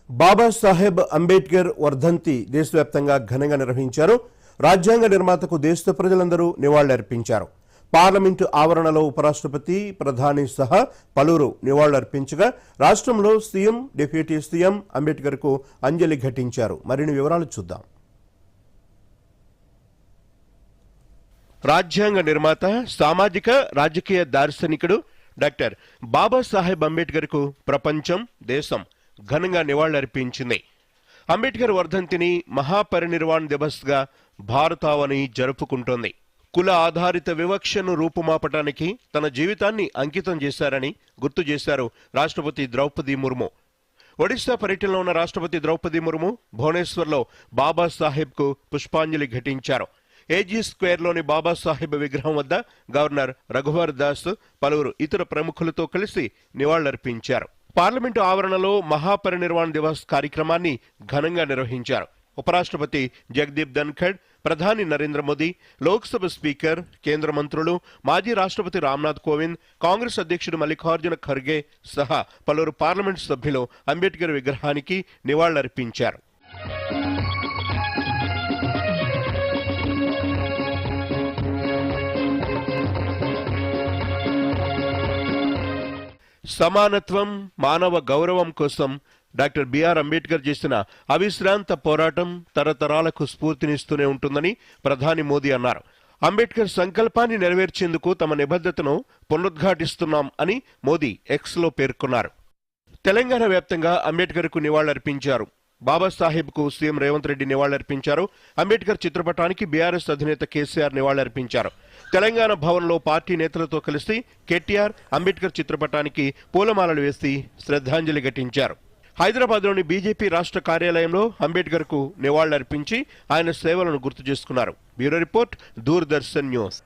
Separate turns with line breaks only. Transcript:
బాబాసాహెబ్ అంబేద్కర్ వర్ధంతి దేశవ్యాప్తంగా ఘనంగా నిర్వహించారు. రాజ్యాంగ నిర్మాతకు దేశ ప్రజలందరూ నివాళులర్పించారు. పార్లమెంటు ఆవరణలో ఉపరాష్ట్రపతి, ప్రధాని సహా పలువురు నివాళులర్పించగా రాష్ట్రంలో సీఎం, డిప్యూటీ సీఎం అంబేద్కర్కు అంజలి ఘటించారు. మరిన్ని వివరాలు చూద్దాం. రాజ్యాంగ నిర్మాత, సామాజిక రాజకీయ దార్శనికుడు డాక్టర్ బాబాసాహెబ్ అంబేద్కర్కు ప్రపంచం, దేశం ఘనంగా నివాళులర్పించింది. అంబేద్కర్ వర్ధంతిని మహాపరినిర్వాణ్ దివస్గా భారతావని జరుపుకుంటోంది. కుల ఆధారిత వివక్షను రూపుమాపటానికి తన జీవితాన్ని అంకితం చేశారని గుర్తు చేశారు రాష్ట్రపతి ద్రౌపది ముర్ము. ఒడిశా పర్యటనలో ఉన్న రాష్ట్రపతి ద్రౌపది ముర్ము భువనేశ్వర్లో బాబాసాహెబ్కు పుష్పాంజలి ఘటించారు. ఏజీ స్క్వేర్లోని బాబాసాహెబ్ విగ్రహం వద్ద గవర్నర్ రఘువర్ దాస్, పలువురు ఇతర ప్రముఖులతో కలిసి నివాళులర్పించారు. పార్లమెంటు ఆవరణలో మహాపరినిర్వాణ్ దివస్ కార్యక్రమాన్ని ఘనంగా నిర్వహించారు. ఉపరాష్ట్రపతి జగదీప్ ధన్ఖడ్, ప్రధాని నరేంద్ర మోదీ, లోక్సభ స్పీకర్, కేంద్ర మంత్రులు, మాజీ రాష్ట్రపతి రామ్నాథ్ కోవింద్, కాంగ్రెస్ అధ్యక్షుడు మల్లికార్జున ఖర్గే సహా పలువురు పార్లమెంటు సభ్యులు అంబేద్కర్ విగ్రహానికి నివాళులర్పించారు. సమానత్వం, మానవ గౌరవం కోసం డాక్టర్ బిఆర్ అంబేద్కర్ చేసిన అవిశ్రాంత పోరాటం తరతరాలకు స్ఫూర్తినిస్తూనే ఉంటుందని ప్రధాని మోదీ అన్నారు. అంబేద్కర్ సంకల్పాన్ని నెరవేర్చేందుకు తమ నిబద్ధతను పునరుద్ఘాటిస్తున్నాం అని మోదీ ఎక్స్లో పేర్కొన్నారు. తెలంగాణ వ్యాప్తంగా అంబేద్కర్కు నివాళులర్పించారు. బాబాసాహెబ్కు సీఎం రేవంత్ రెడ్డి నివాళులర్పించారు. అంబేద్కర్ చిత్రపటానికి బీఆర్ఎస్ అధినేత కేసీఆర్ నివాళులర్పించారు. తెలంగాణ భవన్లో పార్టీ నేతలతో కలిసి కేటీఆర్ అంబేద్కర్ చిత్రపటానికి పూలమాలలు వేసి శ్రద్ధాంజలి ఘటించారు. హైదరాబాద్లోని బీజేపీ రాష్ట్ర కార్యాలయంలో అంబేద్కర్కు నివాళులర్పించి ఆయన సేవలను గుర్తు చేసుకున్నారు. Bureau report, Doordarshan news.